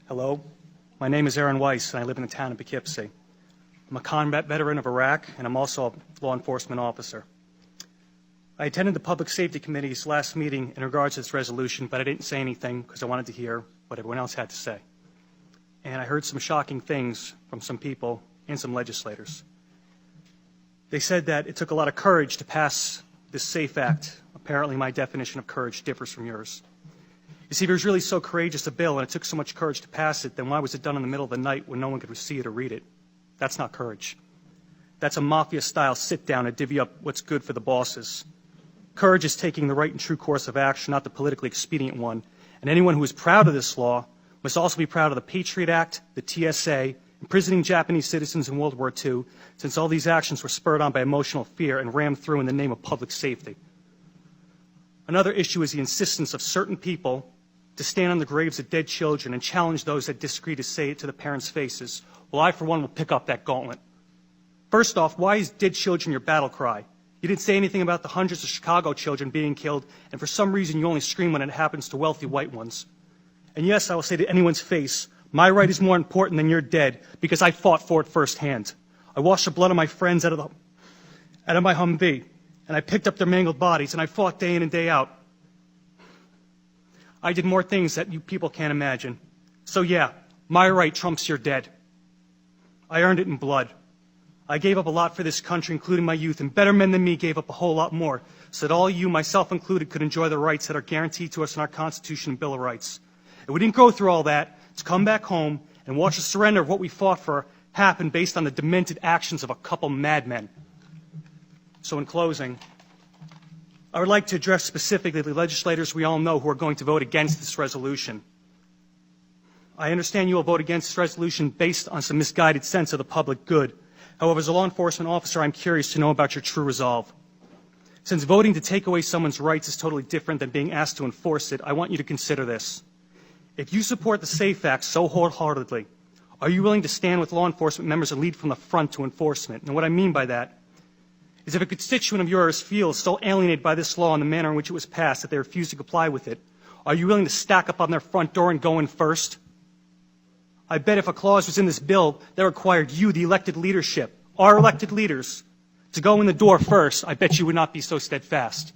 Hello, my name is Aaron Weiss, and I live in the town of Poughkeepsie. I'm a combat veteran of Iraq, and I'm also a law enforcement officer. I attended the Public Safety Committee's last meeting in regards to this resolution, but I didn't say anything because I wanted to hear what everyone else had to say. And I heard some shocking things from some people and some legislators. They said that it took a lot of courage to pass this SAFE Act. Apparently, my definition of courage differs from yours. You see, if it was really so courageous a bill and it took so much courage to pass it, then why was it done in the middle of the night when no one could see it or read it? That's not courage. That's a mafia-style sit-down to divvy up what's good for the bosses. Courage is taking the right and true course of action, not the politically expedient one. And anyone who is proud of this law must also be proud of the Patriot Act, the TSA, imprisoning Japanese citizens in World War II, since all these actions were spurred on by emotional fear and rammed through in the name of public safety. Another issue is the insistence of certain people to stand on the graves of dead children and challenge those that disagree to say it to the parents' faces. Well, I, for one, will pick up that gauntlet. First off, why is dead children your battle cry? You didn't say anything about the hundreds of Chicago children being killed, and for some reason you only scream when it happens to wealthy white ones. And yes, I will say to anyone's face, my right is more important than your dead, because I fought for it firsthand. I washed the blood of my friends out of my Humvee, and I picked up their mangled bodies, and I fought day in and day out. I did more things that you people can't imagine. So yeah, my right trumps your dead. I earned it in blood. I gave up a lot for this country, including my youth, and better men than me gave up a whole lot more, so that all you, myself included, could enjoy the rights that are guaranteed to us in our Constitution and Bill of Rights. And we didn't go through all that to come back home and watch the surrender of what we fought for happen based on the demented actions of a couple madmen. So in closing, I would like to address specifically the legislators we all know who are going to vote against this resolution. I understand you will vote against this resolution based on some misguided sense of the public good. However, as a law enforcement officer, I'm curious to know about your true resolve. Since voting to take away someone's rights is totally different than being asked to enforce it, I want you to consider this. If you support the SAFE Act so wholeheartedly, are you willing to stand with law enforcement members and lead from the front to enforcement? And what I mean by that is if a constituent of yours feels so alienated by this law and the manner in which it was passed that they refuse to comply with it, are you willing to stack up on their front door and go in first? I bet if a clause was in this bill that required you, the elected leadership, our elected leaders, to go in the door first, I bet you would not be so steadfast.